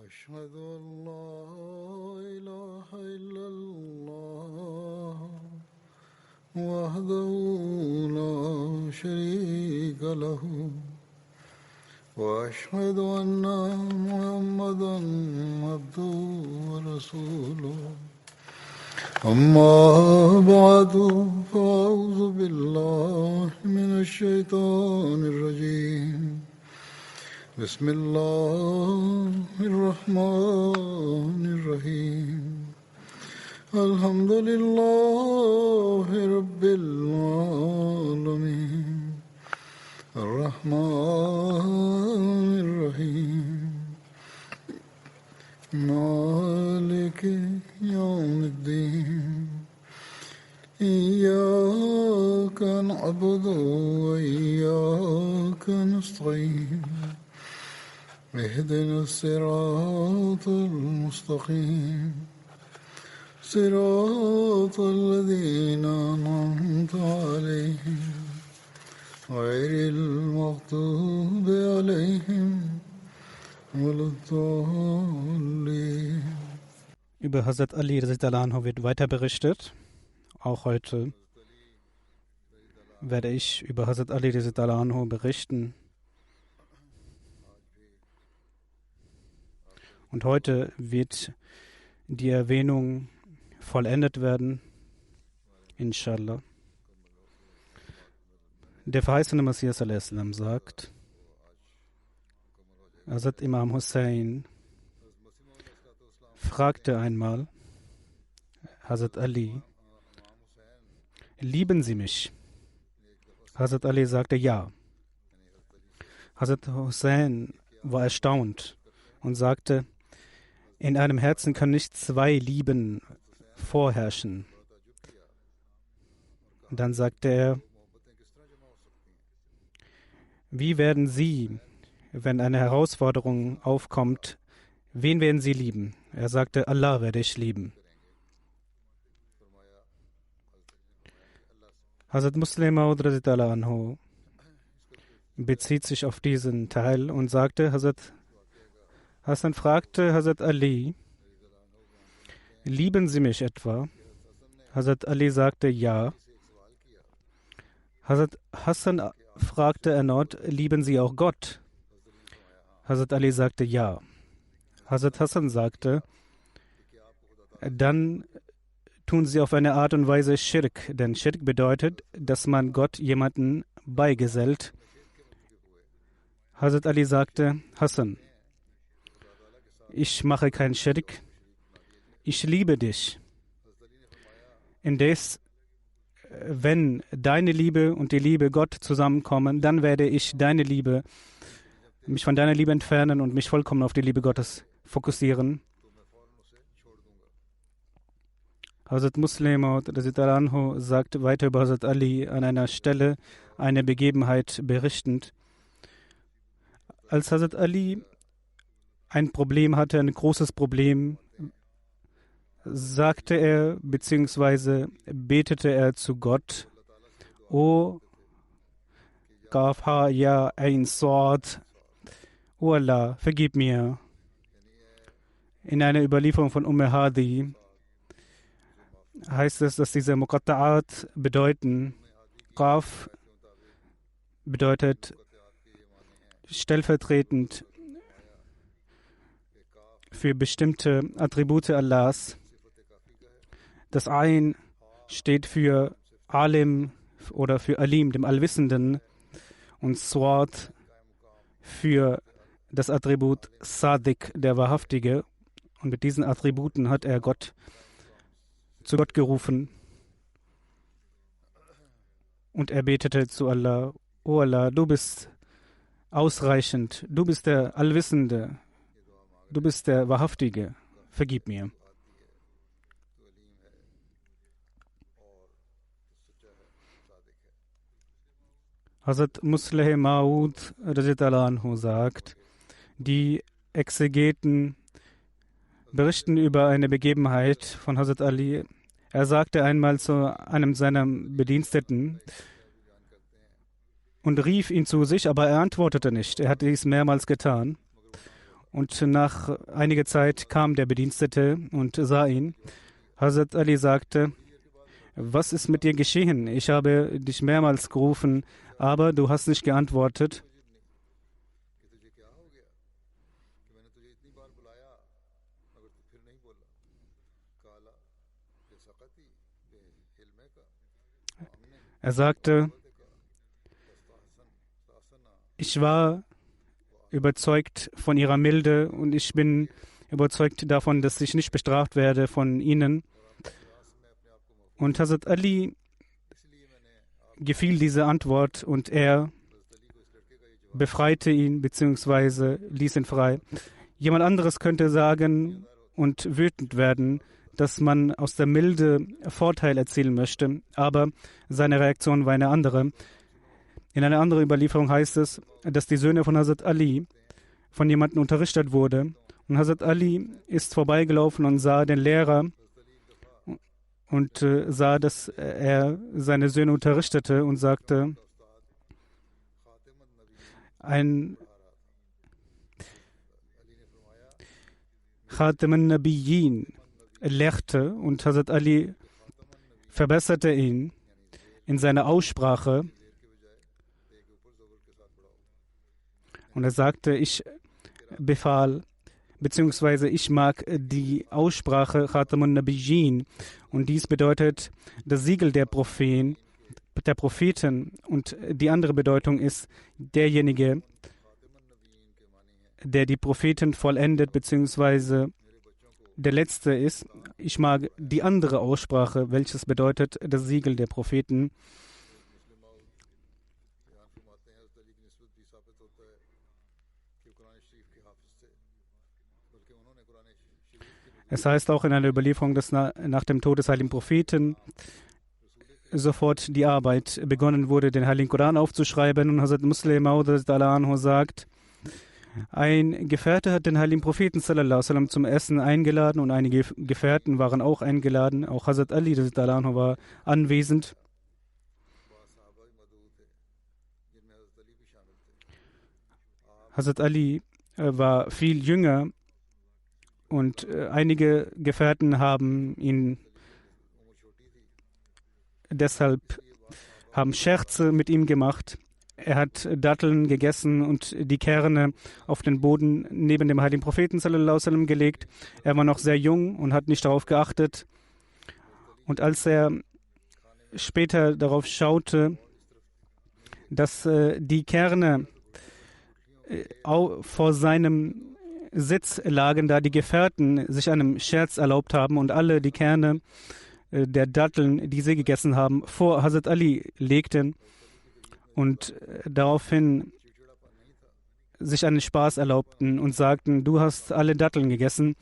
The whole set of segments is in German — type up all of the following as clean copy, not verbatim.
أشهد أن لا إله إلا الله وحده لا شريك له وأشهد أن محمدا عبده ورسوله أما بعد فأعوذ بالله من الشيطان الرجيم بسم الله الرحمن الرحيم الحمد لله رب العالمين الرحمن الرحيم مالك يوم الدين إياك نعبد وإياك نستعين اهدنا الصراط المستقيم صراط الذين أنعمت عليهم غير المغضوب عليهم ولا الضالين. Über Hazrat Ali anhu wird weiter berichtet. Auch heute werde ich über Hazrat Ali anhu berichten. Und heute wird die Erwähnung vollendet werden, inshallah. Der verheißene Messias a.s. sagt, Hazrat Imam Hussein fragte einmal Hazrat Ali, lieben Sie mich? Hazrat Ali sagte ja. Hazrat Hussein war erstaunt und sagte, in einem Herzen können nicht zwei Lieben vorherrschen. Und dann sagte er, wie werden Sie, wenn eine Herausforderung aufkommt, wen werden Sie lieben? Er sagte, Allah werde ich lieben. Hazrat Muslim Maud anhu bezieht sich auf diesen Teil und sagte, Hazrat Hassan fragte Hazrat Ali, lieben Sie mich etwa? Hazrat Ali sagte ja. Hazrat Hassan fragte erneut, lieben Sie auch Gott? Hazrat Ali sagte ja. Hazrat Hassan sagte, dann tun Sie auf eine Art und Weise Schirk, denn Schirk bedeutet, dass man Gott jemanden beigesellt. Hazrat Ali sagte, Hassan, ich mache keinen Schirk, ich liebe dich. Indes, wenn deine Liebe und die Liebe Gott zusammenkommen, dann werde ich mich von deiner Liebe entfernen und mich vollkommen auf die Liebe Gottes fokussieren. Hazrat Muslim anhu sagt weiter über Hazrat Ali an einer Stelle eine Begebenheit berichtend. Als Hazrat Ali ein Problem hatte, ein großes Problem, sagte er bzw. betete er zu Gott, O Kaf Ha Ya Ain Sad, O Allah, vergib mir. In einer Überlieferung von Hadi heißt es, dass diese Muqatta'at bedeuten, Qaf bedeutet stellvertretend für bestimmte Attribute Allahs. Das Ain steht für Alim oder für Alim, dem Allwissenden, und Swat für das Attribut Sadiq, der Wahrhaftige. Und mit diesen Attributen hat er zu Gott gerufen und er betete zu Allah, O Allah, du bist ausreichend, du bist der Allwissende, du bist der Wahrhaftige, vergib mir. Hazrat Musleh Maud anhu sagt, die Exegeten berichten über eine Begebenheit von Hazrat Ali. Er sagte einmal zu einem seiner Bediensteten und rief ihn zu sich, aber er antwortete nicht. Er hat dies mehrmals getan. Und nach einiger Zeit kam der Bedienstete und sah ihn. Hazrat Ali sagte: Was ist mit dir geschehen? Ich habe dich mehrmals gerufen, aber du hast nicht geantwortet. Er sagte: Ich war überzeugt von ihrer Milde und ich bin überzeugt davon, dass ich nicht bestraft werde von ihnen. Und Hazrat Ali gefiel diese Antwort und er befreite ihn bzw. ließ ihn frei. Jemand anderes könnte sagen und wütend werden, dass man aus der Milde Vorteil erzielen möchte, aber seine Reaktion war eine andere. In einer anderen Überlieferung heißt es, dass die Söhne von Hazrat Ali von jemandem unterrichtet wurden. Und Hazrat Ali ist vorbeigelaufen und sah den Lehrer und sah, dass er seine Söhne unterrichtete und sagte, ein Khatam al-Nabiyyin lehrte und Hazrat Ali verbesserte ihn in seiner Aussprache. Und er sagte, ich befahl, beziehungsweise ich mag die Aussprache Khatam al-Nabiyyin. Und dies bedeutet das Siegel der Propheten. Und die andere Bedeutung ist derjenige, der die Propheten vollendet, beziehungsweise der Letzte ist. Ich mag die andere Aussprache, welches bedeutet das Siegel der Propheten. Es heißt auch in einer Überlieferung, dass nach dem Tod des heiligen Propheten sofort die Arbeit begonnen wurde, den heiligen Koran aufzuschreiben. Und Hazrat Muslim Maud sagt, ein Gefährte hat den heiligen Propheten sallallahu alaihi wasallam zum Essen eingeladen und einige Gefährten waren auch eingeladen. Auch Hazrat Ali war anwesend. Hazrat Ali war viel jünger und einige Gefährten haben ihn deshalb Scherze mit ihm gemacht. Er hat Datteln gegessen und die Kerne auf den Boden neben dem heiligen Propheten sallallahu alaihi wasallam gelegt. Er war noch sehr jung und hat nicht darauf geachtet. Und als er später darauf schaute, dass die Kerne vor seinem Sitz lagen, da die Gefährten sich einen Scherz erlaubt haben und alle die Kerne der Datteln, die sie gegessen haben, vor Hazrat Ali legten und daraufhin sich einen Spaß erlaubten und sagten, du hast alle Datteln gegessen.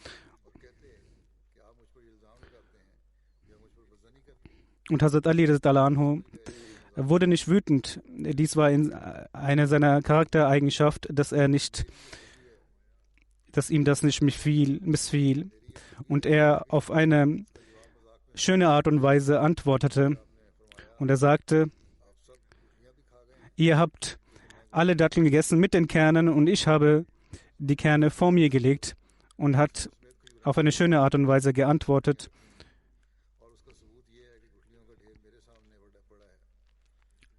Und Hazrat Ali wurde nicht wütend. Dies war eine seiner Charaktereigenschaft, dass ihm das nicht missfiel. Und er auf eine schöne Art und Weise antwortete. Und er sagte, ihr habt alle Datteln gegessen mit den Kernen und ich habe die Kerne vor mir gelegt, und hat auf eine schöne Art und Weise geantwortet.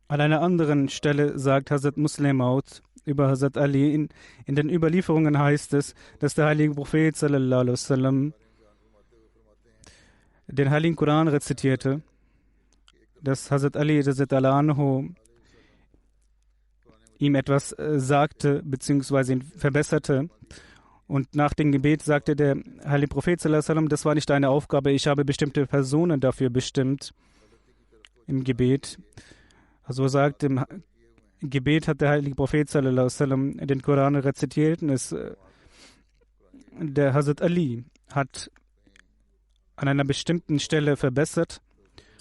An einer anderen Stelle sagt Hazrat Muslim Maud über Hazrat Ali, in den Überlieferungen heißt es, dass der heilige Prophet sallallahu alaihi wasallam den heiligen Koran rezitierte, dass Hazrat Ali ihm etwas sagte bzw. ihn verbesserte. Und nach dem Gebet sagte der heilige Prophet sallallahu alaihi wasallam, das war nicht deine Aufgabe, ich habe bestimmte Personen dafür bestimmt im Gebet. Also sagt, im Gebet hat der heilige Prophet sallallahu alaihi wasallam den Koran rezitiert und der Hazrat Ali hat an einer bestimmten Stelle verbessert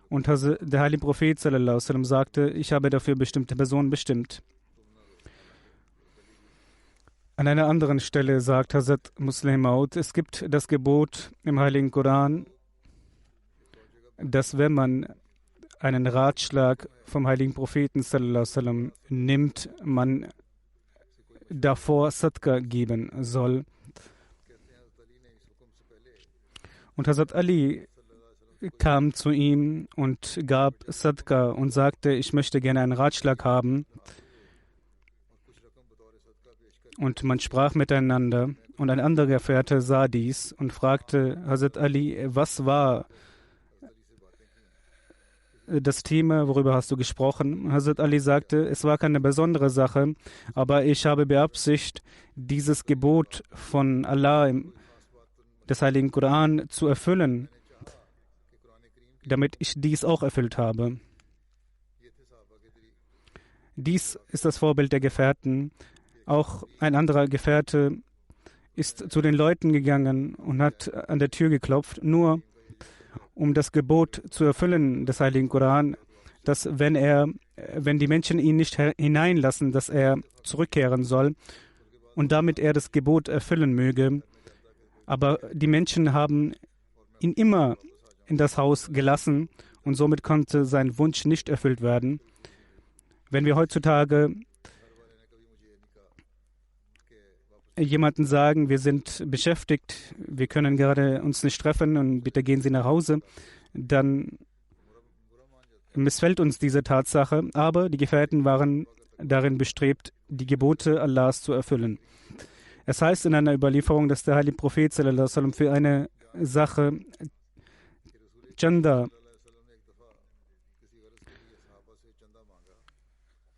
und der heilige Prophet sallallahu alaihi wasallam sagte, ich habe dafür bestimmte Personen bestimmt. An einer anderen Stelle sagt Hazrat Muslim Maud, es gibt das Gebot im heiligen Koran, dass wenn man einen Ratschlag vom heiligen Propheten sallallahu alaihi wasallam nimmt, man davor Sadqa geben soll. Und Hazrat Ali kam zu ihm und gab Sadqa und sagte, ich möchte gerne einen Ratschlag haben. Und man sprach miteinander. Und ein anderer Gefährte sah dies und fragte Hazrat Ali, was war das Thema, worüber hast du gesprochen? Hazrat Ali sagte, es war keine besondere Sache, aber ich habe beabsichtigt, dieses Gebot von Allah des Heiligen Koran zu erfüllen, damit ich dies auch erfüllt habe. Dies ist das Vorbild der Gefährten. Auch ein anderer Gefährte ist zu den Leuten gegangen und hat an der Tür geklopft, nur um das Gebot zu erfüllen des Heiligen Koran, dass wenn die Menschen ihn nicht hineinlassen, dass er zurückkehren soll und damit er das Gebot erfüllen möge. Aber die Menschen haben ihn immer in das Haus gelassen und somit konnte sein Wunsch nicht erfüllt werden. Wenn wir heutzutage jemanden sagen, wir sind beschäftigt, wir können gerade uns nicht treffen und bitte gehen Sie nach Hause, dann missfällt uns diese Tatsache, aber die Gefährten waren darin bestrebt, die Gebote Allahs zu erfüllen. Es heißt in einer Überlieferung, dass der heilige Prophet sallallahu alaihi wasallam für eine Sache Chanda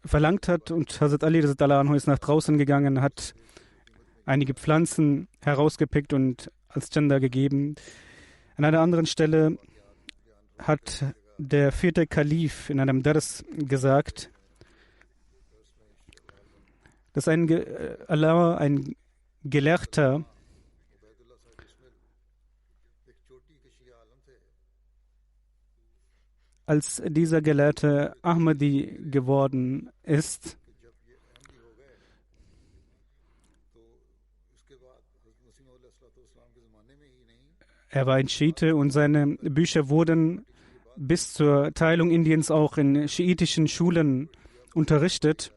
verlangt hat und Hazrat Ali radhiyallahu anhu ist nach draußen gegangen, hat einige Pflanzen herausgepickt und als Chanda gegeben. An einer anderen Stelle hat der 4. Kalif in einem Dars gesagt, dass ein Gelehrter als dieser Gelehrte Ahmadi geworden ist, er war ein Schiite und seine Bücher wurden bis zur Teilung Indiens auch in schiitischen Schulen unterrichtet.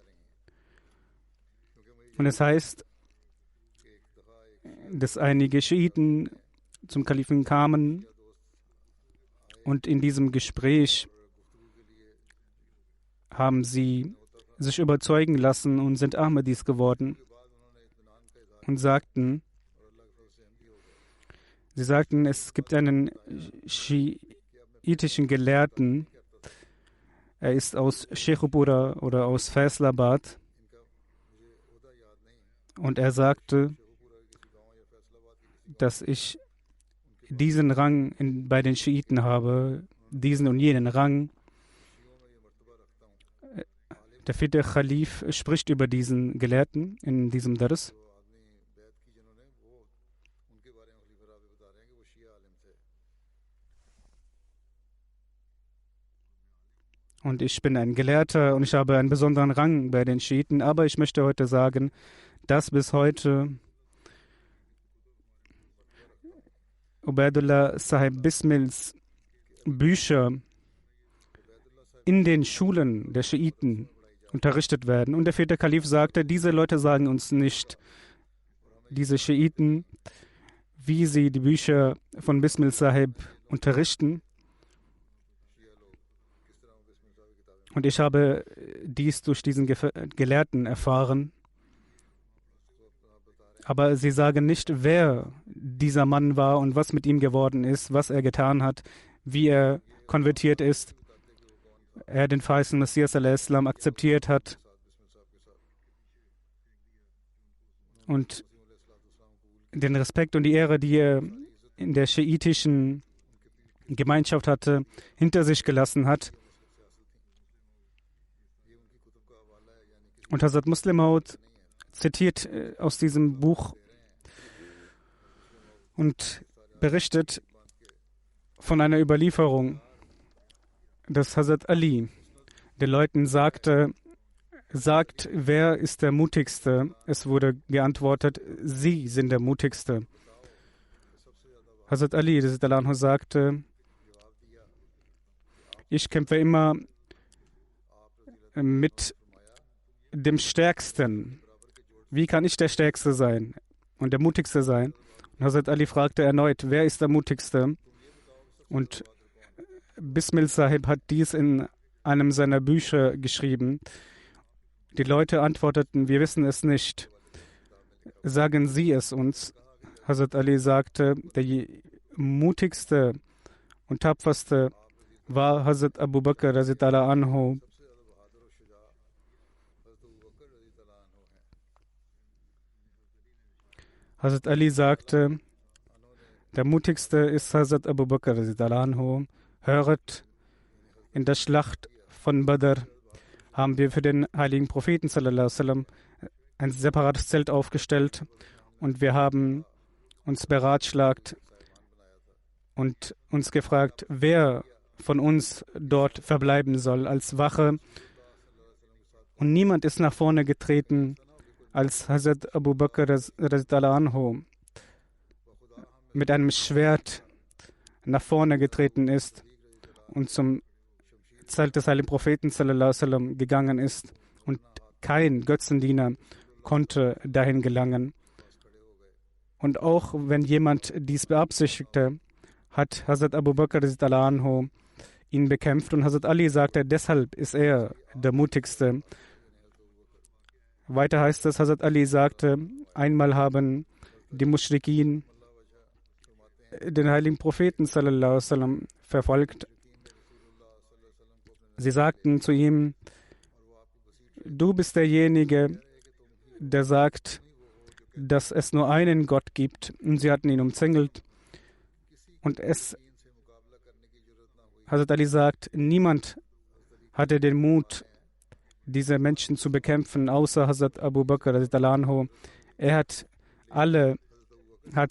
Und es heißt, dass einige Schiiten zum Kalifen kamen und in diesem Gespräch haben sie sich überzeugen lassen und sind Ahmadis geworden und sagten, es gibt einen schiitischen Gelehrten, er ist aus Sheikhupura oder aus Faisalabad und er sagte, dass ich diesen Rang bei den Schiiten habe, diesen und jenen Rang. Der 4. Khalif spricht über diesen Gelehrten in diesem Dars. Und ich bin ein Gelehrter und ich habe einen besonderen Rang bei den Schiiten, aber ich möchte heute sagen, dass bis heute Ubaidullah Sahib Bismils Bücher in den Schulen der Schiiten unterrichtet werden. Und der 4. Kalif sagte, diese Leute sagen uns nicht, diese Schiiten, wie sie die Bücher von Bismil Sahib unterrichten. Und ich habe dies durch diesen Gelehrten erfahren. Aber sie sagen nicht, wer dieser Mann war und was mit ihm geworden ist, was er getan hat, wie er konvertiert ist, er den verheißenen Messias al-Islam akzeptiert hat und den Respekt und die Ehre, die er in der schiitischen Gemeinschaft hatte, hinter sich gelassen hat. Und Hazrat Muslim Maud zitiert aus diesem Buch und berichtet von einer Überlieferung, dass Hazrat Ali den Leuten sagt, wer ist der Mutigste? Es wurde geantwortet, Sie sind der Mutigste. Hazrat Ali sagte, ich kämpfe immer mit dem Stärksten. Wie kann ich der Stärkste sein? und der mutigste sein. Und Hazrat Ali fragte erneut, wer ist der mutigste? Und Bismil Sahib hat dies in einem seiner Bücher geschrieben. Die Leute antworteten, wir wissen es nicht. Sagen Sie es uns. Hazrat Ali sagte, der mutigste und tapferste war Hazrat Abu Bakr radhiyallahu anhu. Hazrat Ali sagte, der mutigste ist Hazrat Abu Bakr radhiyallahu anhu. Höret, in der Schlacht von Badr haben wir für den heiligen Propheten sallallahu alaihi wasallam ein separates Zelt aufgestellt und wir haben uns beratschlagt und uns gefragt, wer von uns dort verbleiben soll als Wache. Und niemand ist nach vorne getreten, als Hazrat Abu Bakr radhiyallahu anhu mit einem Schwert nach vorne getreten ist und zum Zelt des heiligen Propheten sallallahu alaihi wasallam gegangen ist, und kein Götzendiener konnte dahin gelangen. Und auch wenn jemand dies beabsichtigte, hat Hazrat Abu Bakr radhiyallahu anhu ihn bekämpft, und Hazrat Ali sagte, deshalb ist er der mutigste. Weiter heißt es, Hazrat Ali sagte, einmal haben die Muschrikin den heiligen Propheten sallallahu alaihi wasallam verfolgt. Sie sagten zu ihm, du bist derjenige, der sagt, dass es nur einen Gott gibt. Und sie hatten ihn umzingelt. Und Hazrat Ali sagt, niemand hatte den Mut, diese Menschen zu bekämpfen, außer Hazrat Abu Bakr radhiyallahu anhu. Er hat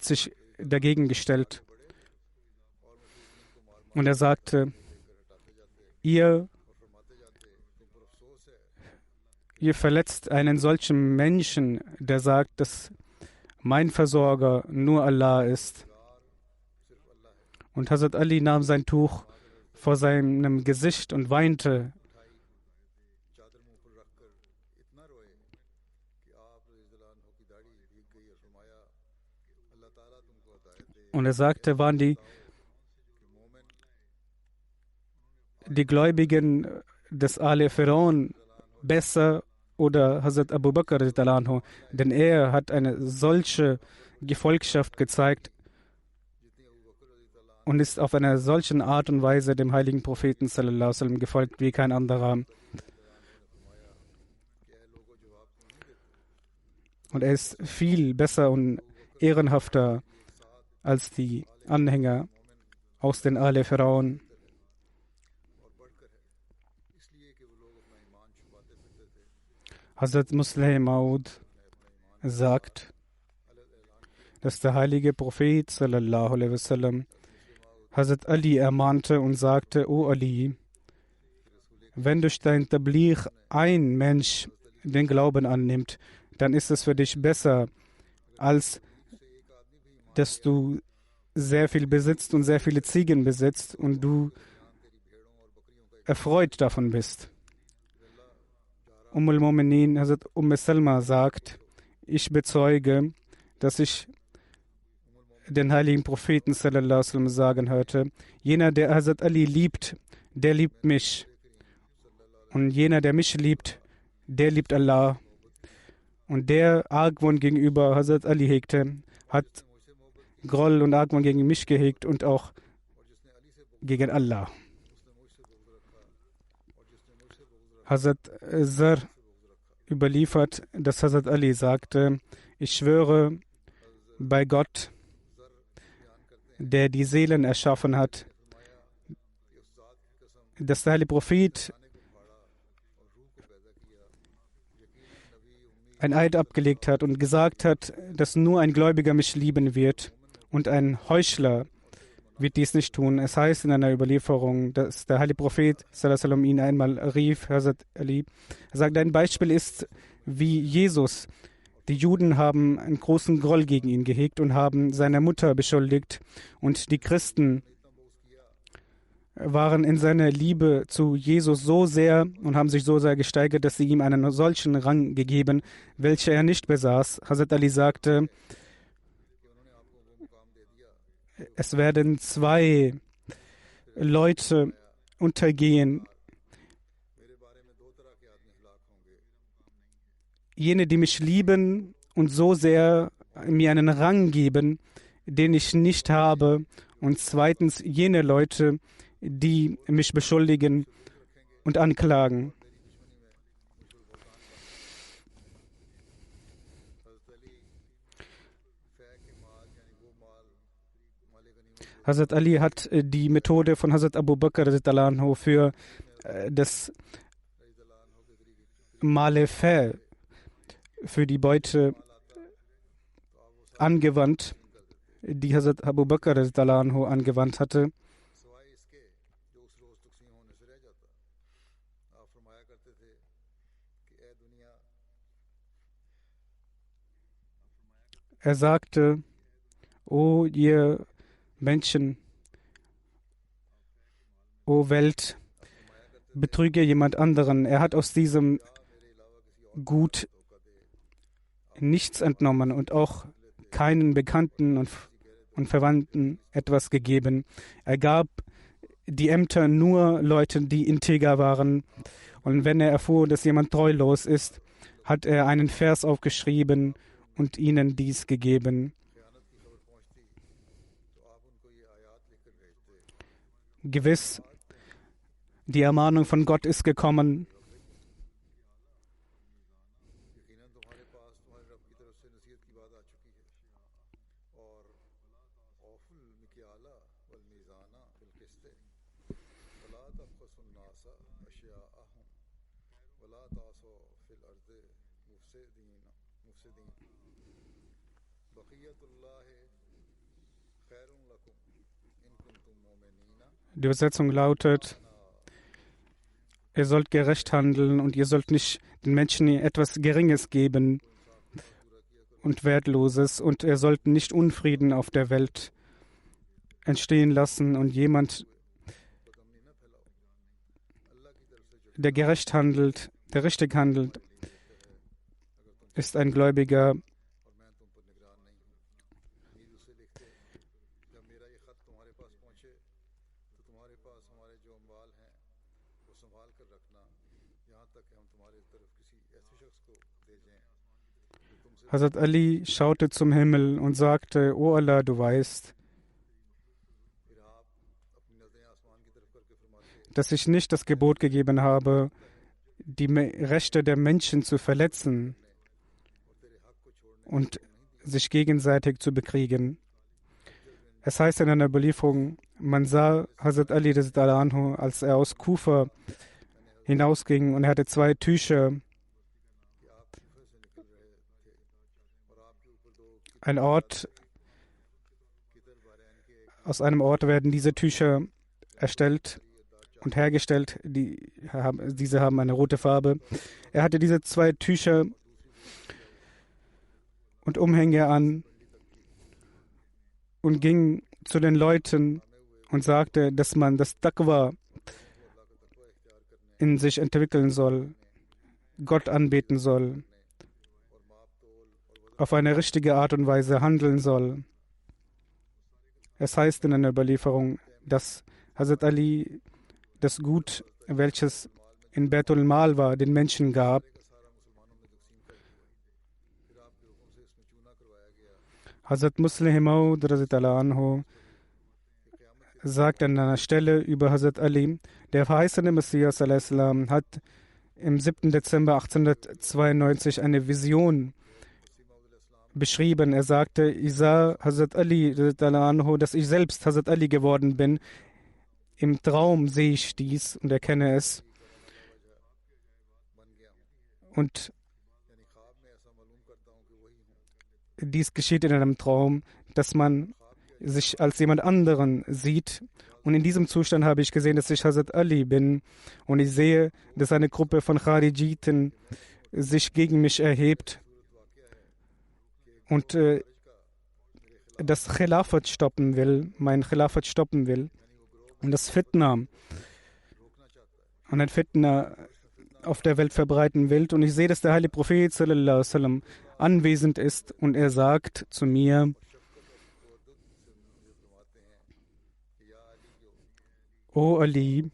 sich dagegen gestellt. Und er sagte, ihr verletzt einen solchen Menschen, der sagt, dass mein Versorger nur Allah ist. Und Hazrat Ali nahm sein Tuch vor seinem Gesicht und weinte. Und er sagte, waren die Gläubigen des Ali Pharaon besser oder Hazrat Abu Bakr radhiyallahu anhu? Denn er hat eine solche Gefolgschaft gezeigt und ist auf eine solche Art und Weise dem heiligen Propheten sallallahu alaihi wasallam gefolgt wie kein anderer. Und er ist viel besser und ehrenhafter als die Anhänger aus den Ali Pharaon. Hazrat Musleh Maud sagt, dass der heilige Prophet sallallahu alaihi wasallam Hazrat Ali ermahnte und sagte, O Ali, wenn durch dein Tabligh ein Mensch den Glauben annimmt, dann ist es für dich besser, als dass du sehr viel besitzt und sehr viele Ziegen besitzt und du erfreut davon bist. al-Mu'minin, Hazrat Salma sagt, ich bezeuge, dass ich den heiligen Propheten sallallahu alaihi wasallam sagen hörte, jener, der Hazrat Ali liebt, der liebt mich. Und jener, der mich liebt, der liebt Allah. Und der Argwohn gegenüber Hazrat Ali hegte, hat Groll und Argwohn gegen mich gehegt und auch gegen Allah. Hazrat Zar überliefert, dass Hazrat Ali sagte, ich schwöre bei Gott, der die Seelen erschaffen hat, dass der heilige Prophet ein Eid abgelegt hat und gesagt hat, dass nur ein Gläubiger mich lieben wird und ein Heuchler wird dies nicht tun. Es heißt in einer Überlieferung, dass der heilige Prophet sallallahu alaihi wasallam ihn einmal rief, Hazrat Ali. Er sagt, ein Beispiel ist wie Jesus. Die Juden haben einen großen Groll gegen ihn gehegt und haben seine Mutter beschuldigt. Und die Christen waren in seiner Liebe zu Jesus so sehr und haben sich so sehr gesteigert, dass sie ihm einen solchen Rang gegeben, welcher er nicht besaß. Hazrat Ali sagte, es werden zwei Leute untergehen. Jene, die mich lieben und so sehr mir einen Rang geben, den ich nicht habe. Und zweitens jene Leute, die mich beschuldigen und anklagen. Hazrat Ali hat die Methode von Hazrat Abu Bakr für das Male-Fa, für die Beute angewandt, die Hazrat Abu Bakr angewandt hatte. Er sagte, O ihr Menschen, O Welt, betrüge jemand anderen. Er hat aus diesem Gut nichts entnommen und auch keinen Bekannten und Verwandten etwas gegeben. Er gab die Ämter nur Leuten, die integer waren. Und wenn er erfuhr, dass jemand treulos ist, hat er einen Vers aufgeschrieben und ihnen dies gegeben. Gewiss, die Ermahnung von Gott ist gekommen. Die Übersetzung lautet, ihr sollt gerecht handeln und ihr sollt nicht den Menschen etwas Geringes geben und Wertloses und ihr sollt nicht Unfrieden auf der Welt entstehen lassen und jemand, der gerecht handelt, der richtig handelt, ist ein Gläubiger. Hazrat Ali schaute zum Himmel und sagte, O Allah, du weißt, dass ich nicht das Gebot gegeben habe, die Rechte der Menschen zu verletzen und sich gegenseitig zu bekriegen. Es heißt in einer Überlieferung, man sah Hazrat Ali, als er aus Kufa hinausging und er hatte zwei Tücher. Aus einem Ort werden diese Tücher erstellt und hergestellt. Diese haben eine rote Farbe. Er hatte diese zwei Tücher und Umhänge an und ging zu den Leuten und sagte, dass man das Taqwa in sich entwickeln soll, Gott anbeten soll, auf eine richtige Art und Weise handeln soll. Es heißt in einer Überlieferung, dass Hazrat Ali das Gut, welches in Baitul Mal war, den Menschen gab. Hazrat Musleh Maud sagt an einer Stelle über Hazrat Ali, der verheißene Messias hat im 7. Dezember 1892 eine Vision beschrieben. Er sagte, ich sah Hazrat Ali, dass ich selbst Hazrat Ali geworden bin. Im Traum sehe ich dies und erkenne es. Und dies geschieht in einem Traum, dass man sich als jemand anderen sieht. Und in diesem Zustand habe ich gesehen, dass ich Hazrat Ali bin. Und ich sehe, dass eine Gruppe von Kharijiten sich gegen mich erhebt und das Khilafat stoppen will, mein Khilafat stoppen will. Und das Fitna und ein Fitna auf der Welt verbreiten will. Und ich sehe, dass der heilige Prophet sallallahu alaihi wasallam anwesend ist und er sagt zu mir, O Ali,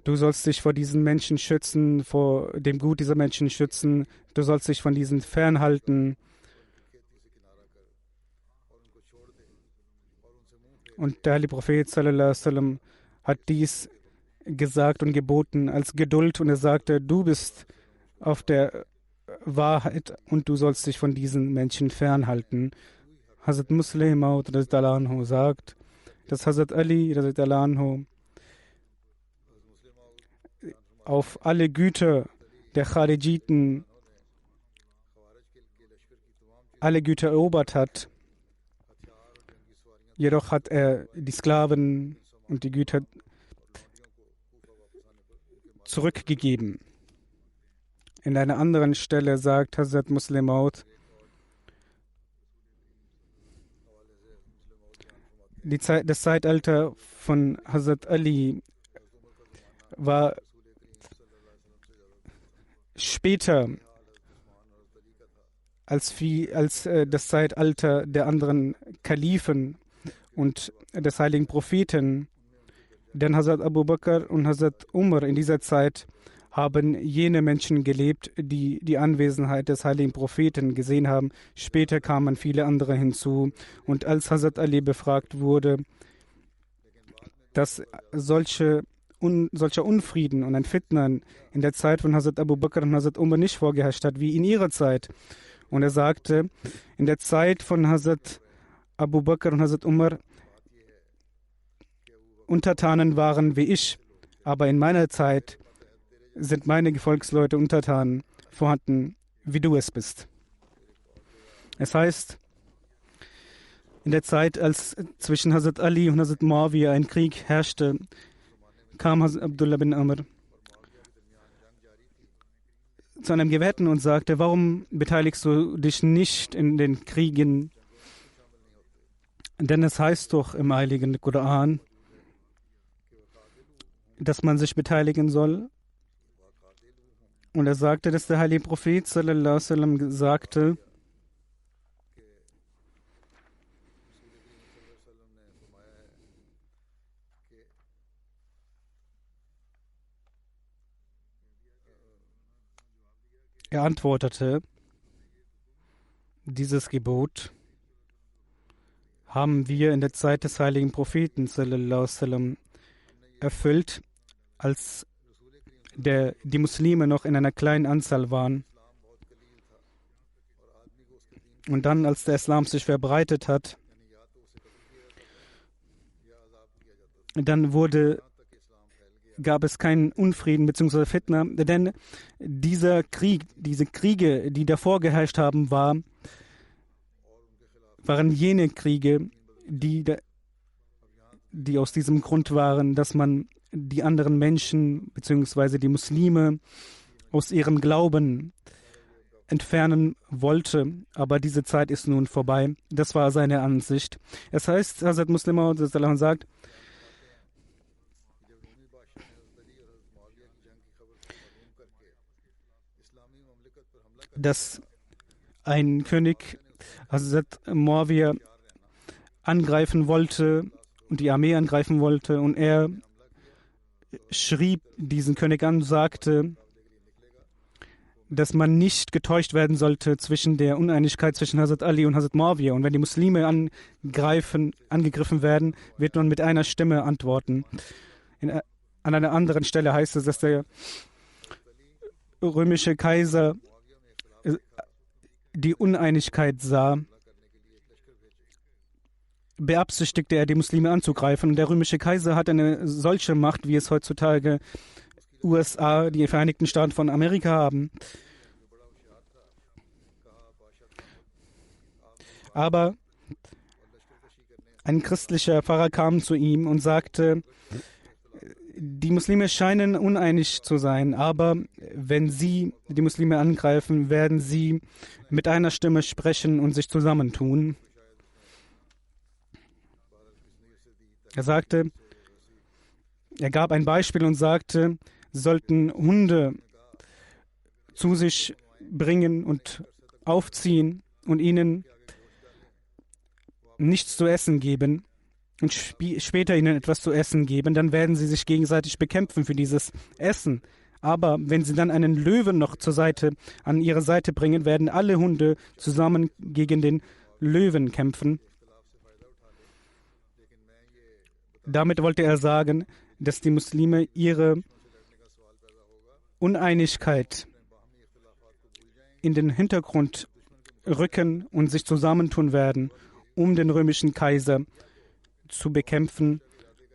du sollst dich vor diesen Menschen schützen, vor dem Gut dieser Menschen schützen. Du sollst dich von diesen fernhalten. Und der Heilige Prophet sallallahu alaihi wasallam hat dies gesagt und geboten als Geduld. Und er sagte, du bist auf der Wahrheit und du sollst dich von diesen Menschen fernhalten. Hazrat Muslim Maud radhiyallahu sagt, dass Hazrat Ali radhiyallahu auf alle Güter der Kharijiten alle Güter erobert hat. Jedoch hat er die Sklaven und die Güter zurückgegeben. In einer anderen Stelle sagt Hazrat Muslim Maud, das Zeitalter von Hazrat Ali war später als das Zeitalter der anderen Kalifen und des heiligen Propheten. Denn Hazrat Abu Bakr und Hazrat Umar in dieser Zeit haben jene Menschen gelebt, die die Anwesenheit des heiligen Propheten gesehen haben. Später kamen viele andere hinzu. Und als Hazrat Ali befragt wurde, dass solcher Unfrieden und ein Fitnan in der Zeit von Hazrat Abu Bakr und Hazrat Umar nicht vorgeherrscht hat, wie in ihrer Zeit. Und er sagte, in der Zeit von Hazrat Abu Bakr und Hazrat Umar Untertanen waren wie ich, aber in meiner Zeit sind meine Gefolgsleute Untertanen vorhanden, wie du es bist. Es heißt, in der Zeit, als zwischen Hazrat Ali und Hazrat Muawiyah ein Krieg herrschte, kam Hazrat Abdullah bin Amr zu einem Gewährten und sagte, warum beteiligst du dich nicht in den Kriegen? Denn es heißt doch im Heiligen Koran, dass man sich beteiligen soll. Und er sagte, dass der heilige Prophet sallallahu alaihi wasallam sagte, er antwortete, dieses Gebot haben wir in der Zeit des heiligen Propheten sallallahu alaihi wasallam erfüllt, als die Muslime noch in einer kleinen Anzahl waren. Und dann, als der Islam sich verbreitet hat, dann gab es keinen Unfrieden bzw. Fitna, denn diese Kriege, die davor geherrscht haben, waren jene Kriege, die aus diesem Grund waren, dass man die anderen Menschen bzw. die Muslime aus ihrem Glauben entfernen wollte. Aber diese Zeit ist nun vorbei. Das war seine Ansicht. Es heißt, Hazrat Muslim Maud sagt, dass ein König Hazrat Muawiyah angreifen wollte und die Armee angreifen wollte und er schrieb diesen König an und sagte, dass man nicht getäuscht werden sollte zwischen der Uneinigkeit zwischen Hazrat Ali und Hazrat Muawiyah. Und wenn die Muslime angegriffen werden, wird man mit einer Stimme antworten. An einer anderen Stelle heißt es, dass der römische Kaiser die Uneinigkeit sah, beabsichtigte er, die Muslime anzugreifen. Und der römische Kaiser hat eine solche Macht, wie es heutzutage USA, die Vereinigten Staaten von Amerika haben. Aber ein christlicher Pfarrer kam zu ihm und sagte, die Muslime scheinen uneinig zu sein, aber wenn sie die Muslime angreifen, werden sie mit einer Stimme sprechen und sich zusammentun. Er gab ein Beispiel und sagte, sollten Hunde zu sich bringen und aufziehen und ihnen nichts zu essen geben, und später ihnen etwas zu essen geben, dann werden sie sich gegenseitig bekämpfen für dieses Essen. Aber wenn sie dann einen Löwen noch an ihre Seite bringen, werden alle Hunde zusammen gegen den Löwen kämpfen. Damit wollte er sagen, dass die Muslime ihre Uneinigkeit in den Hintergrund rücken und sich zusammentun werden, um den römischen Kaiser zu bekämpfen.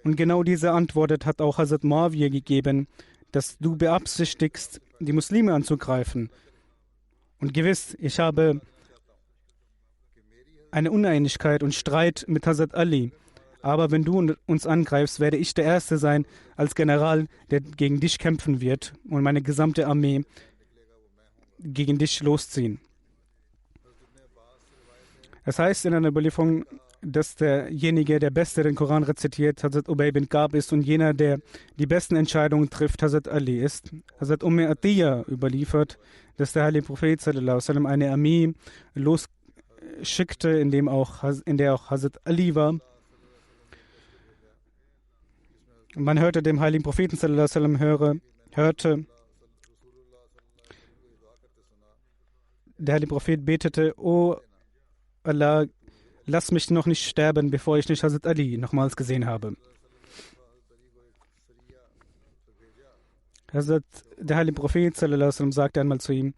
Und genau diese Antwort hat auch Hazrat Muawiyah gegeben, dass du beabsichtigst, die Muslime anzugreifen. Und gewiss, ich habe eine Uneinigkeit und Streit mit Hazrat Ali. Aber wenn du uns angreifst, werde ich der Erste sein als General, der gegen dich kämpfen wird und meine gesamte Armee gegen dich losziehen. Es heißt in einer Überlieferung, dass derjenige, der Beste den Koran rezitiert, Hazrat Ubay bin Ka'b ist und jener, der die besten Entscheidungen trifft, Hazrat Ali ist. Hazrat Atiyya überliefert, dass der heilige Prophet sallallahu alaihi wasallam eine Armee losschickte, in der auch Hazrat Ali war. Man hörte dem heiligen Propheten sallallahu alaihi wasallam hörte, der heilige Prophet betete: O Allah, lass mich noch nicht sterben, bevor ich nicht Hazrat Ali nochmals gesehen habe. Der heilige Prophet sallallahu alaihi wasallam sagte einmal zu ihm: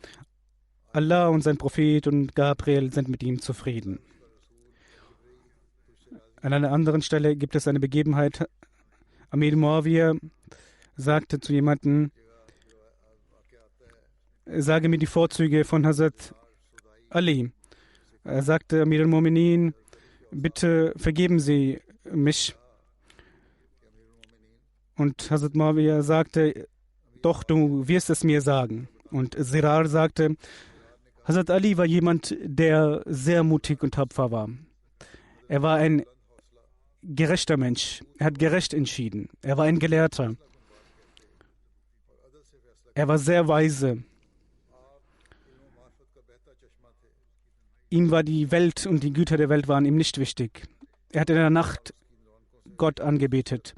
Allah und sein Prophet und Gabriel sind mit ihm zufrieden. An einer anderen Stelle gibt es eine Begebenheit. Amir Muawiyah sagte zu jemandem: Sage mir die Vorzüge von Hazrat Ali. Er sagte: Amir al-Mu'minin, bitte vergeben Sie mich. Und Hazrat Muawiyah sagte: Doch, du wirst es mir sagen. Und Zirar sagte: Hazrat Ali war jemand, der sehr mutig und tapfer war. Er war ein gerechter Mensch. Er hat gerecht entschieden. Er war ein Gelehrter. Er war sehr weise. Ihm war die Welt und die Güter der Welt waren ihm nicht wichtig. Er hat in der Nacht Gott angebetet.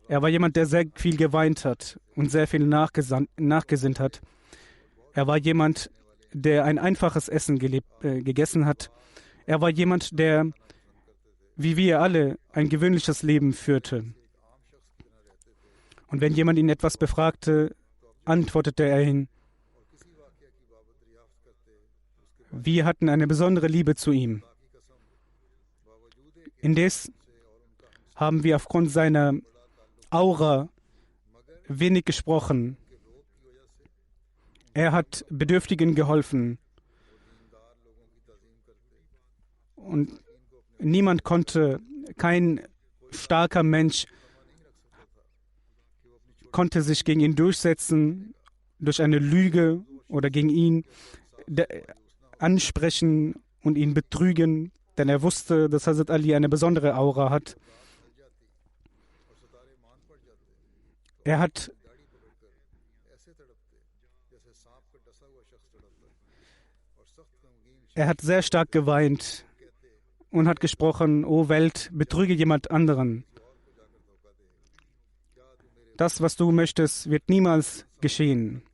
Er war jemand, der sehr viel geweint hat und sehr viel nachgesinnt hat. Er war jemand, der ein einfaches Essen gegessen hat. Er war jemand, der, wie wir alle, ein gewöhnliches Leben führte. Und wenn jemand ihn etwas befragte, antwortete er ihn. Wir hatten eine besondere Liebe zu ihm. Indes haben wir aufgrund seiner Aura wenig gesprochen. Er hat Bedürftigen geholfen. Und kein starker Mensch konnte sich gegen ihn durchsetzen, durch eine Lüge oder gegen ihn ansprechen und ihn betrügen, denn er wusste, dass Hazrat Ali eine besondere Aura hat. Er hat sehr stark geweint und hat gesprochen: O Welt, betrüge jemand anderen. Das, was du möchtest, wird niemals geschehen.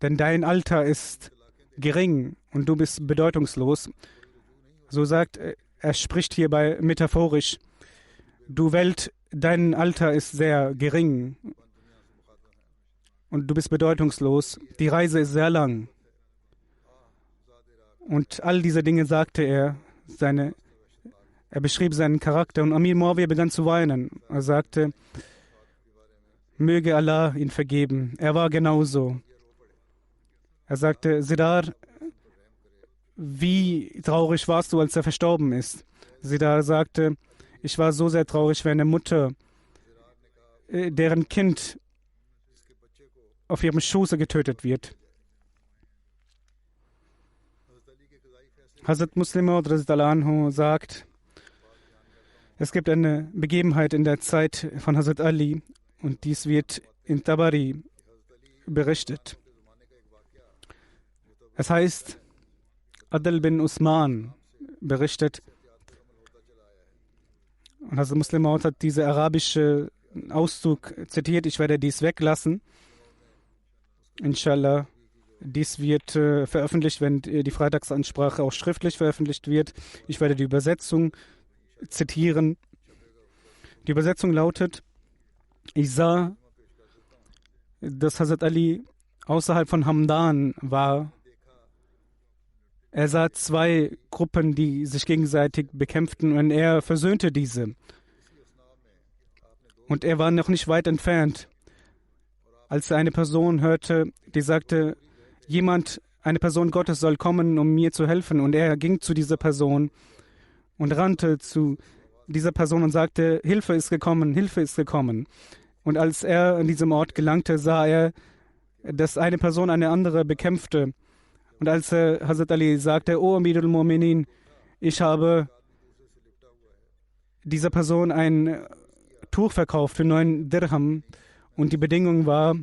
Denn dein Alter ist gering und du bist bedeutungslos. So sagt er, spricht hierbei metaphorisch: Du Welt, dein Alter ist sehr gering und du bist bedeutungslos. Die Reise ist sehr lang. Und all diese Dinge sagte er. Er beschrieb seinen Charakter und Amir Muawiyah begann zu weinen. Er sagte: Möge Allah ihn vergeben. Er war genauso. Er sagte: Sidar, wie traurig warst du, als er verstorben ist? Sidar sagte: Ich war so sehr traurig wie eine Mutter, deren Kind auf ihrem Schoße getötet wird. Hazrat Muslim Maud anhu sagt, es gibt eine Begebenheit in der Zeit von Hazrat Ali und dies wird in Tabari berichtet. Es heißt, Adl bin Usman berichtet. Und Hazrat Muslim Maud hat diese arabische Auszug zitiert. Ich werde dies weglassen. Inshallah. Dies wird veröffentlicht, wenn die Freitagsansprache auch schriftlich veröffentlicht wird. Ich werde die Übersetzung zitieren. Die Übersetzung lautet: Ich sah, dass Hazrat Ali außerhalb von Hamdan war. Er sah zwei Gruppen, die sich gegenseitig bekämpften, und er versöhnte diese. Und er war noch nicht weit entfernt, als er eine Person hörte, die sagte, eine Person Gottes soll kommen, um mir zu helfen. Und er ging zu dieser Person und rannte zu dieser Person und sagte, Hilfe ist gekommen, Hilfe ist gekommen. Und als er an diesem Ort gelangte, sah er, dass eine Person eine andere bekämpfte. Und als Hazrat Ali sagte, O Amirul Mu'minin, ich habe dieser Person ein Tuch verkauft für 9 Dirham und die Bedingung war,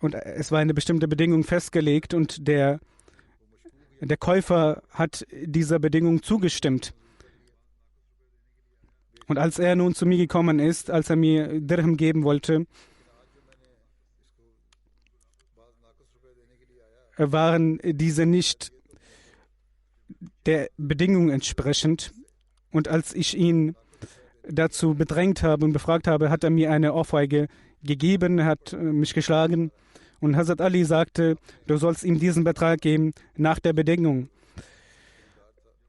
und es war eine bestimmte Bedingung festgelegt und der Käufer hat dieser Bedingung zugestimmt. Und als er nun zu mir gekommen ist, als er mir Dirham geben wollte, waren diese nicht der Bedingung entsprechend. Und als ich ihn dazu bedrängt habe und befragt habe, hat er mir eine Ohrfeige gegeben, hat mich geschlagen. Und Hazrat Ali sagte, du sollst ihm diesen Betrag geben nach der Bedingung,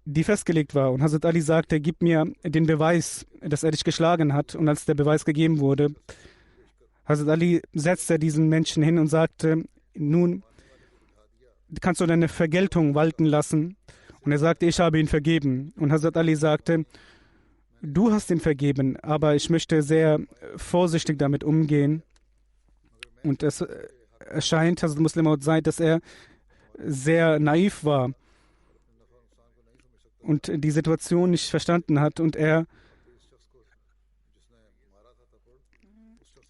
die festgelegt war. Und Hazrat Ali sagte, gib mir den Beweis, dass er dich geschlagen hat. Und als der Beweis gegeben wurde, Hazrat Ali setzte diesen Menschen hin und sagte, nun kannst du deine Vergeltung walten lassen. Und er sagte, ich habe ihn vergeben. Und Hazrat Ali sagte, du hast ihn vergeben, aber ich möchte sehr vorsichtig damit umgehen. Und es erscheint, Hazrat Muslim Maud sei, dass er sehr naiv war und die Situation nicht verstanden hat. Und er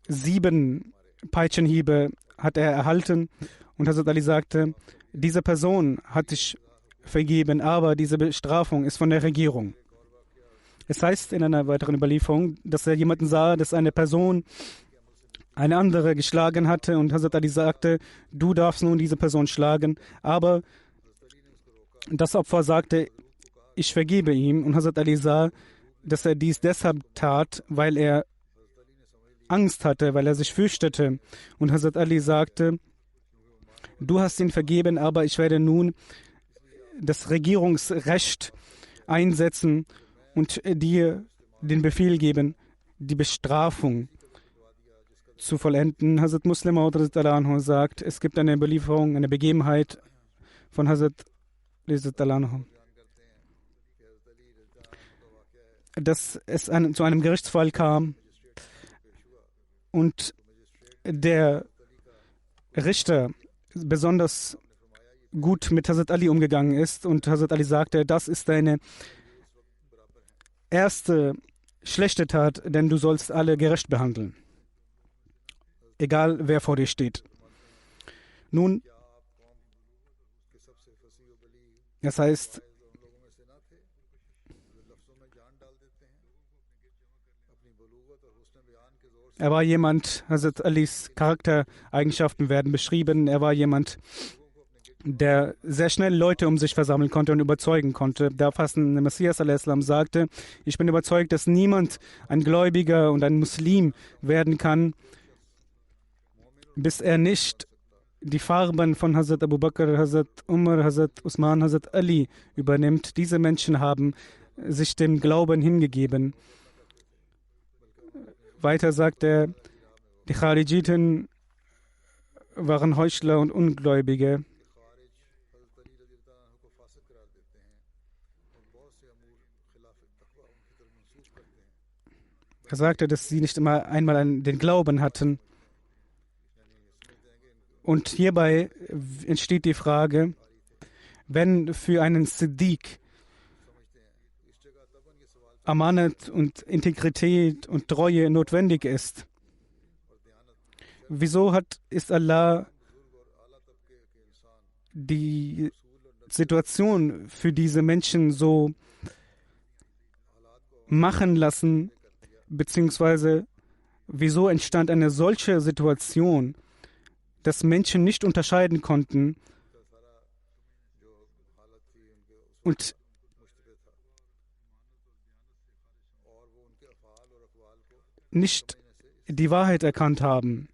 7 Peitschenhiebe hat er erhalten. Und Hazrat Ali sagte, diese Person hat dich vergeben, aber diese Bestrafung ist von der Regierung. Es heißt in einer weiteren Überlieferung, dass er jemanden sah, dass eine Person eine andere geschlagen hatte und Hazrat Ali sagte, du darfst nun diese Person schlagen, aber das Opfer sagte, ich vergebe ihm, und Hazrat Ali sah, dass er dies deshalb tat, weil er Angst hatte, weil er sich fürchtete, und Hazrat Ali sagte, du hast ihn vergeben, aber ich werde nun das Regierungsrecht einsetzen und dir den Befehl geben, die Bestrafung zu vollenden. Hazrat Muslim Maud sagt, es gibt eine Überlieferung, eine Begebenheit von Hazrat dass es zu einem Gerichtsfall kam und der Richter besonders gut mit Hazrat Ali umgegangen ist und Hazrat Ali sagte, das ist deine erste schlechte Tat, denn du sollst alle gerecht behandeln, egal wer vor dir steht. Nun, das heißt, er war jemand, Hazrat Alis Charaktereigenschaften werden beschrieben, er war jemand, der sehr schnell Leute um sich versammeln konnte und überzeugen konnte. Der fassende Messias a.s. sagte, ich bin überzeugt, dass niemand ein Gläubiger und ein Muslim werden kann, bis er nicht die Farben von Hazrat Abu Bakr, Hazrat Umar, Hazrat Usman, Hazrat Ali übernimmt. Diese Menschen haben sich dem Glauben hingegeben. Weiter sagt er, die Kharijiten waren Heuchler und Ungläubige. Er sagte, dass sie nicht einmal den Glauben hatten. Und hierbei entsteht die Frage, wenn für einen Siddiq Amanat und Integrität und Treue notwendig ist, Wieso ist Allah die Situation für diese Menschen so machen lassen, beziehungsweise wieso entstand eine solche Situation, dass Menschen nicht unterscheiden konnten und nicht die Wahrheit erkannt haben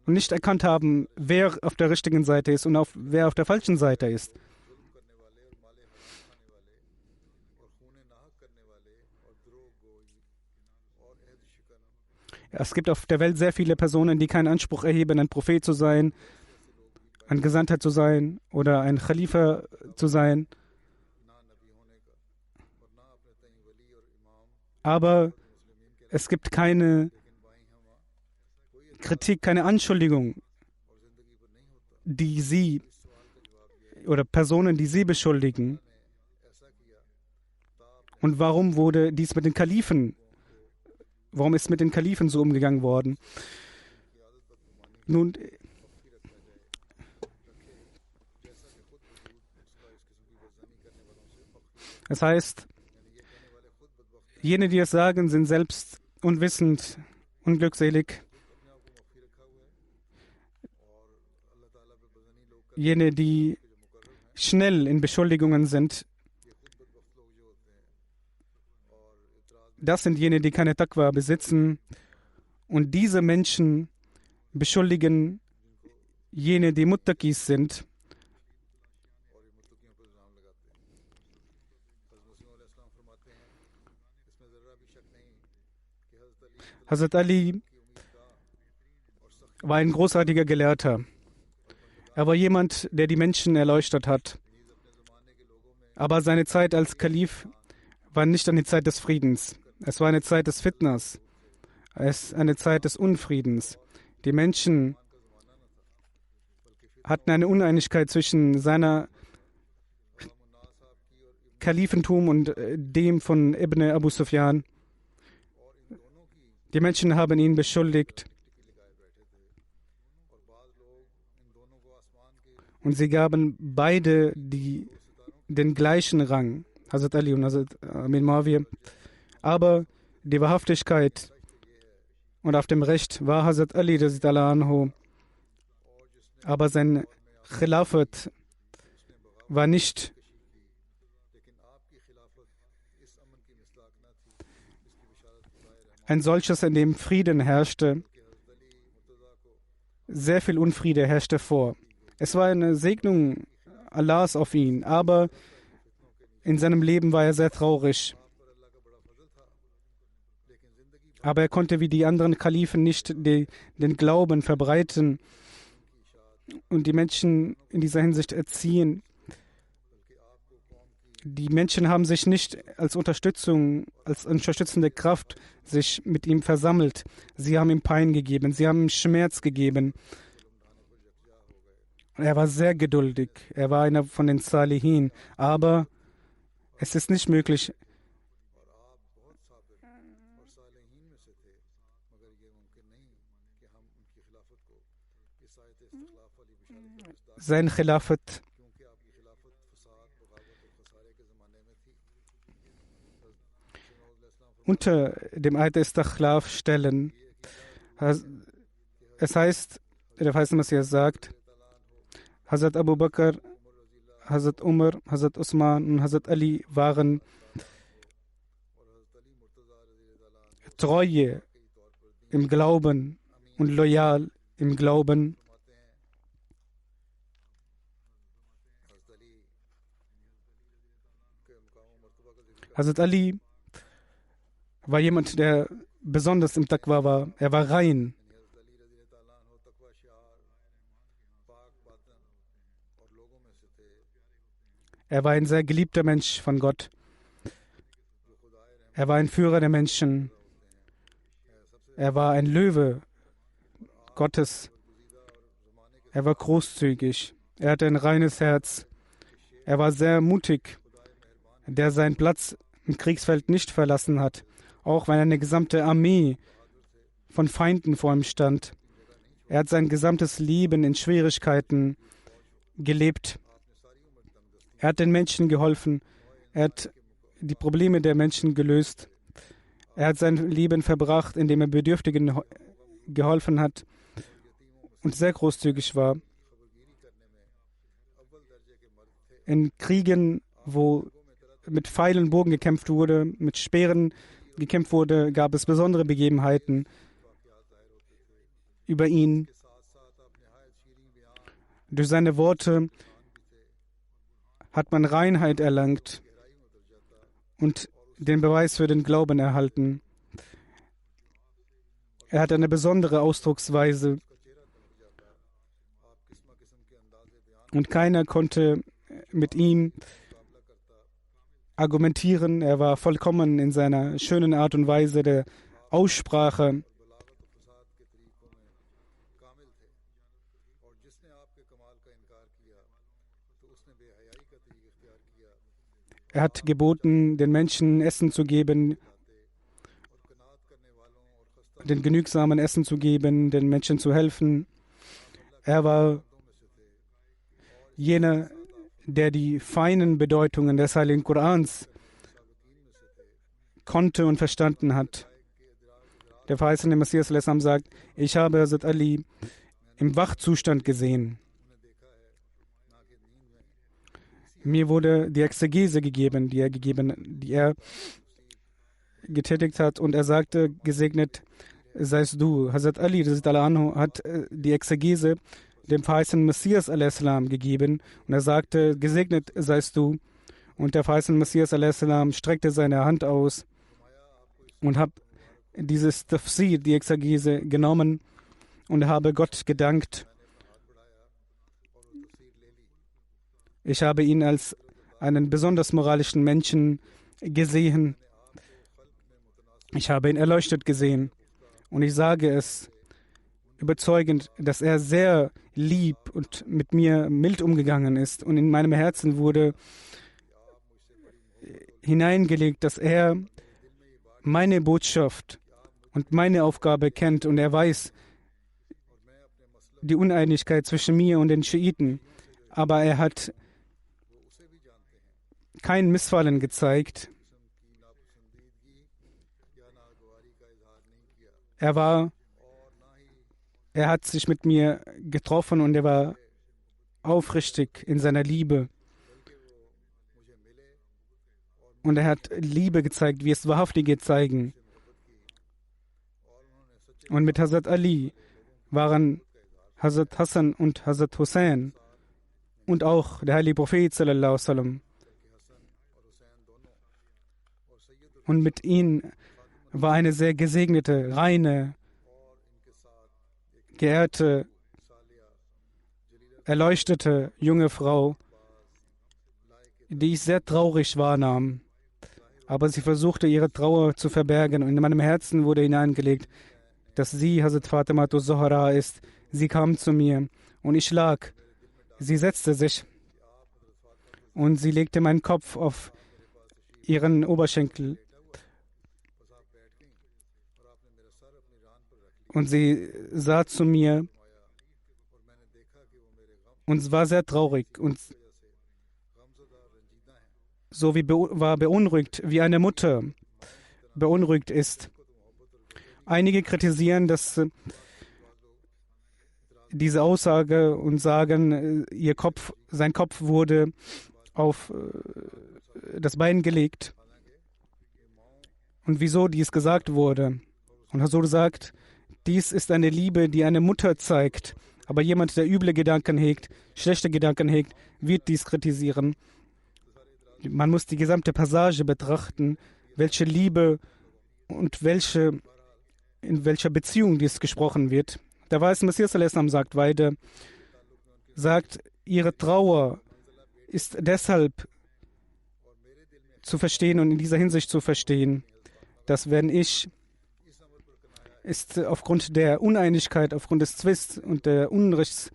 und nicht erkannt haben, wer auf der richtigen Seite ist und wer auf der falschen Seite ist. Es gibt auf der Welt sehr viele Personen, die keinen Anspruch erheben, ein Prophet zu sein, ein Gesandter zu sein oder ein Khalifa zu sein. Aber es gibt keine Kritik, keine Anschuldigung, die sie oder Personen, die sie beschuldigen. Und warum wurde dies mit den Kalifen? Warum ist mit den Kalifen so umgegangen worden? Nun, das heißt, jene, die es sagen, sind selbst unwissend, unglückselig. Jene, die schnell in Beschuldigungen sind, das sind jene, die keine Taqwa besitzen. Und diese Menschen beschuldigen jene, die Muttaqis sind. Hazrat Ali war ein großartiger Gelehrter. Er war jemand, der die Menschen erleuchtet hat. Aber seine Zeit als Kalif war nicht eine Zeit des Friedens. Es war eine Zeit des Fitnas. Es ist eine Zeit des Unfriedens. Die Menschen hatten eine Uneinigkeit zwischen seiner Kalifentum und dem von Ibn Abu Sufyan. Die Menschen haben ihn beschuldigt. Und sie gaben beide den gleichen Rang, Hazrat Ali und Hazrat Amir Muawiyah. Aber die Wahrhaftigkeit und auf dem Recht war Hazrat Ali anhu. Aber sein Khilafat war nicht ein solches, in dem Frieden herrschte. Sehr viel Unfriede herrschte vor. Es war eine Segnung Allahs auf ihn, aber in seinem Leben war er sehr traurig. Aber er konnte wie die anderen Kalifen nicht den Glauben verbreiten und die Menschen in dieser Hinsicht erziehen. Die Menschen haben sich nicht als unterstützende Kraft sich mit ihm versammelt. Sie haben ihm Pein gegeben, sie haben ihm Schmerz gegeben. Er war sehr geduldig. Er war einer von den Salihin. Aber es ist nicht möglich, sein Khilafat unter dem Eid Istakhlaf stellen. Es heißt, der Heilige Messias sagt, Hazrat Abu Bakr, Hazrat Umar, Hazrat Usman und Hazrat Ali waren treue im Glauben und loyal im Glauben. Hazrat Ali war jemand, der besonders im Taqwa war. Er war rein. Er war ein sehr geliebter Mensch von Gott. Er war ein Führer der Menschen. Er war ein Löwe Gottes. Er war großzügig. Er hatte ein reines Herz. Er war sehr mutig, der seinen Platz im Kriegsfeld nicht verlassen hat, auch wenn eine gesamte Armee von Feinden vor ihm stand. Er hat sein gesamtes Leben in Schwierigkeiten gelebt. Er hat den Menschen geholfen. Er hat die Probleme der Menschen gelöst. Er hat sein Leben verbracht, indem er Bedürftigen geholfen hat und sehr großzügig war. In Kriegen, wo mit Pfeilen und Bogen gekämpft wurde, mit Speeren gekämpft wurde, gab es besondere Begebenheiten über ihn. Durch seine Worte hat man Reinheit erlangt und den Beweis für den Glauben erhalten. Er hat eine besondere Ausdrucksweise und keiner konnte mit ihm argumentieren. Er war vollkommen in seiner schönen Art und Weise der Aussprache. Er hat geboten, den Menschen Essen zu geben, den genügsamen Essen zu geben, den Menschen zu helfen. Er war jener, der die feinen Bedeutungen des Heiligen Korans konnte und verstanden hat. Der verheißene Messias sagt, ich habe Hazrat Ali im Wachzustand gesehen. Mir wurde die Exegese gegeben, die er getätigt hat, und er sagte, gesegnet seist du. Hazrat Ali hat die Exegese dem verheißenen Messias gegeben, und er sagte, gesegnet seist du. Und der verheißene Messias streckte seine Hand aus und habe dieses Tafsir, die Exegese, genommen und habe Gott gedankt. Ich habe ihn als einen besonders moralischen Menschen gesehen. Ich habe ihn erleuchtet gesehen. Und ich sage es überzeugend, dass er sehr lieb und mit mir mild umgegangen ist. Und in meinem Herzen wurde hineingelegt, dass er meine Botschaft und meine Aufgabe kennt. Und er weiß die Uneinigkeit zwischen mir und den Schiiten. Aber er hat kein Missfallen gezeigt. Er hat sich mit mir getroffen und er war aufrichtig in seiner Liebe. Und er hat Liebe gezeigt, wie es Wahrhaftige zeigen. Und mit Hazrat Ali waren Hazrat Hassan und Hazrat Hussein und auch der heilige Prophet sallallahu alaihi wasallam. Und mit ihnen war eine sehr gesegnete, reine, geehrte, erleuchtete junge Frau, die ich sehr traurig wahrnahm. Aber sie versuchte, ihre Trauer zu verbergen. Und in meinem Herzen wurde hineingelegt, dass sie Hazrat Fatima Zahra ist. Sie kam zu mir und ich lag. Sie setzte sich und sie legte meinen Kopf auf ihren Oberschenkel. Und sie sah zu mir und war sehr traurig und war beunruhigt, wie eine Mutter beunruhigt ist. Einige kritisieren diese Aussage und sagen, sein Kopf wurde auf das Bein gelegt. Und wieso dies gesagt wurde. Und Hazur sagt, dies ist eine Liebe, die eine Mutter zeigt. Aber jemand, der üble Gedanken hegt, schlechte Gedanken hegt, wird dies kritisieren. Man muss die gesamte Passage betrachten, welche Liebe und in welcher Beziehung dies gesprochen wird. Der weiße Messias sagt weiter, ihre Trauer ist deshalb zu verstehen und in dieser Hinsicht zu verstehen, dass wenn ist aufgrund der Uneinigkeit, aufgrund des Zwists und der Unrechts,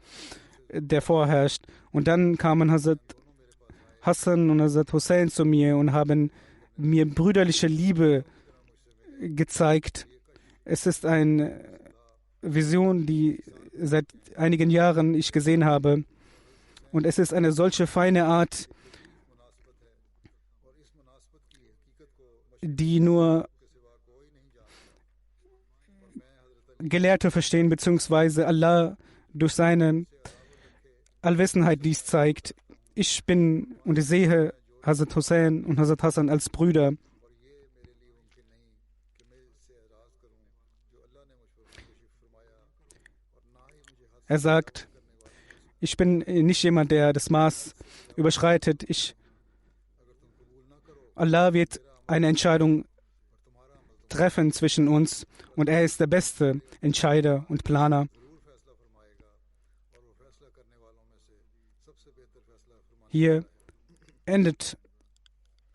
der vorherrscht. Und dann kamen Hazrat Hassan und Hazrat Hussein zu mir und haben mir brüderliche Liebe gezeigt. Es ist eine Vision, die seit einigen Jahren ich gesehen habe. Und es ist eine solche feine Art, die nur Gelehrte verstehen, beziehungsweise Allah durch seine Allwissenheit dies zeigt. Ich bin und ich sehe Hazrat Hussein und Hazrat Hassan als Brüder. Er sagt, ich bin nicht jemand, der das Maß überschreitet. Allah wird eine Entscheidung treffen zwischen uns und er ist der beste Entscheider und Planer. Hier endet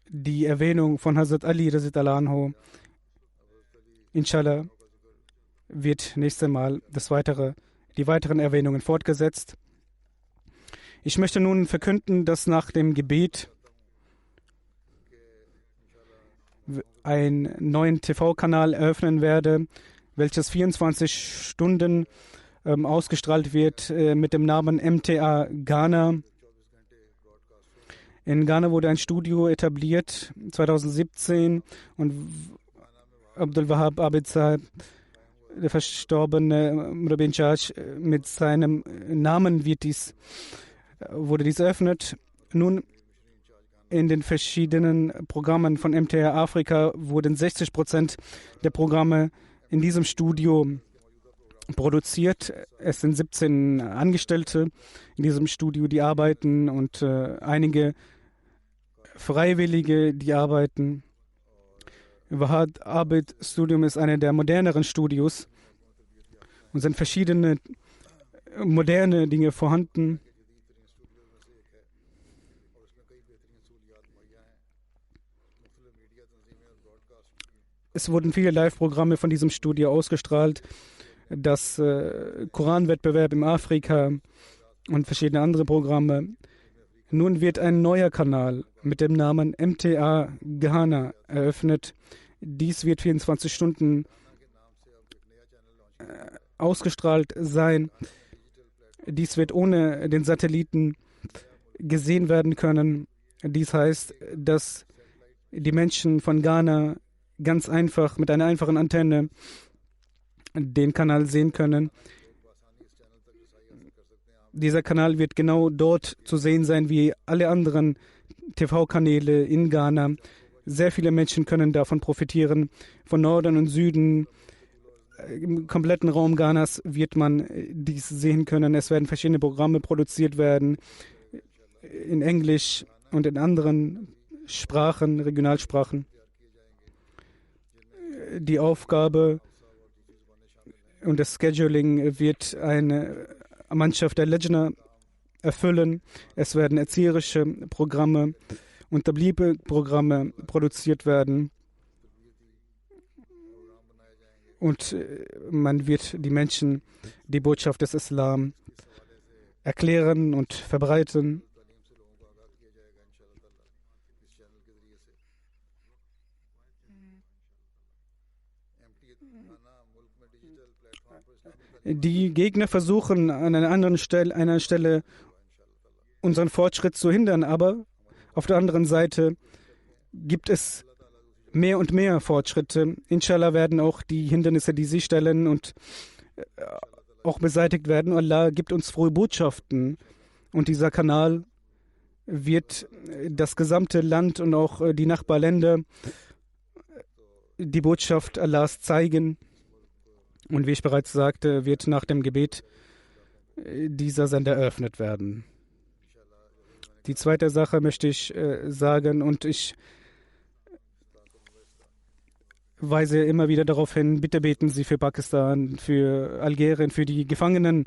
die Erwähnung von Hazrat Ali radhiyallahu anhu. Inshallah wird nächstes Mal die weiteren Erwähnungen fortgesetzt. Ich möchte nun verkünden, dass nach dem Gebet einen neuen TV-Kanal eröffnen werde, welches 24 Stunden ausgestrahlt wird mit dem Namen MTA Ghana. In Ghana wurde ein Studio etabliert 2017 und Abdul Wahab Abid Sahib, der verstorbene Rabbi Charge, mit seinem Namen wurde dies eröffnet. Nun, in den verschiedenen Programmen von MTA Afrika wurden 60% der Programme in diesem Studio produziert. Es sind 17 Angestellte in diesem Studio, die arbeiten und einige Freiwillige, die arbeiten. Wahab Abid Studium ist einer der moderneren Studios und sind verschiedene moderne Dinge vorhanden. Es wurden viele Live-Programme von diesem Studio ausgestrahlt. Das Koranwettbewerb in Afrika und verschiedene andere Programme. Nun wird ein neuer Kanal mit dem Namen MTA Ghana eröffnet. Dies wird 24 Stunden ausgestrahlt sein. Dies wird ohne den Satelliten gesehen werden können. Dies heißt, dass die Menschen von Ghana ganz einfach mit einer einfachen Antenne den Kanal sehen können. Dieser Kanal wird genau dort zu sehen sein wie alle anderen TV-Kanäle in Ghana. Sehr viele Menschen können davon profitieren. Von Norden und Süden, im kompletten Raum Ghanas wird man dies sehen können. Es werden verschiedene Programme produziert werden, in Englisch und in anderen Sprachen, Regionalsprachen. Die Aufgabe und das Scheduling wird eine Mannschaft der Lejna erfüllen. Es werden erzieherische Programme und Tabliebe-Programme produziert werden. Und man wird die Menschen die Botschaft des Islam erklären und verbreiten. Die Gegner versuchen an einer Stelle unseren Fortschritt zu hindern, aber auf der anderen Seite gibt es mehr und mehr Fortschritte. Inshallah werden auch die Hindernisse, die sie stellen, und auch beseitigt werden. Allah gibt uns frohe Botschaften und dieser Kanal wird das gesamte Land und auch die Nachbarländer die Botschaft Allahs zeigen. Und wie ich bereits sagte, wird nach dem Gebet dieser Sender eröffnet werden. Die zweite Sache möchte ich sagen, und ich weise immer wieder darauf hin, bitte beten Sie für Pakistan, für Algerien, für die Gefangenen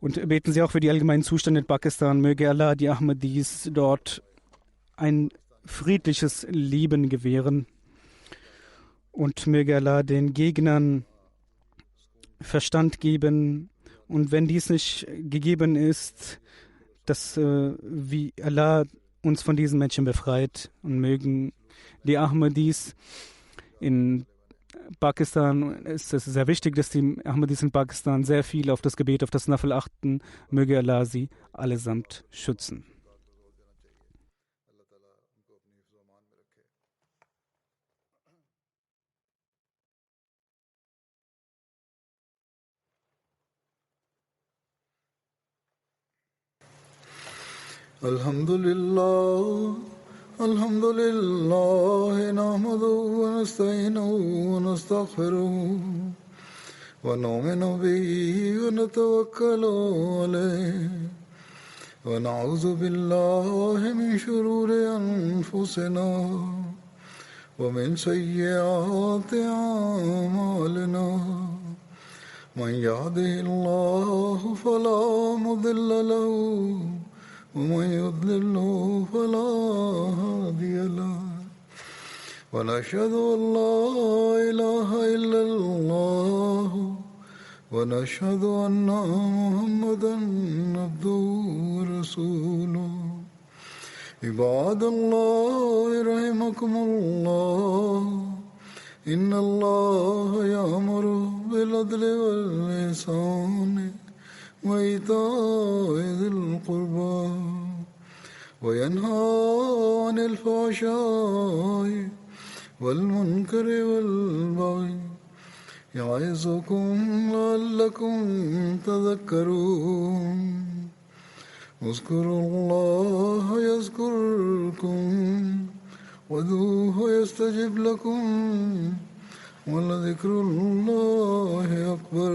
und beten Sie auch für die allgemeinen Zustände in Pakistan. Möge Allah die Ahmadis dort ein friedliches Leben gewähren und möge Allah den Gegnern Verstand geben, und wenn dies nicht gegeben ist, dass wie Allah uns von diesen Menschen befreit, und mögen die Ahmadis in Pakistan ist es sehr wichtig, dass die Ahmadis in Pakistan sehr viel auf das Gebet, auf das Nafel achten. Möge Allah sie allesamt schützen. Alhamdulillah, alhamdulillah, nahmaduhu wa nasta'inuhu wa nastaghfiruh. ونؤمن به ونتوكل عليه ونعوذ بالله من شرور أنفسنا ومن سيئات أعمالنا من يهده الله فلا مضل له ومن يضلله فلا هادي له ونشهد أن لا إله إلا الله ونشهد أن محمدا عبده ورسوله عباد الله رحمكم الله إن الله يأمر بالعدل والإحسان وإيتاء ذي القربى وينهى عن الفحشاء والمنكر والبغي يعظكم لعلكم تذكرون اذكروا الله يذكركم وادعوه يستجب لكم ولذكر الله أكبر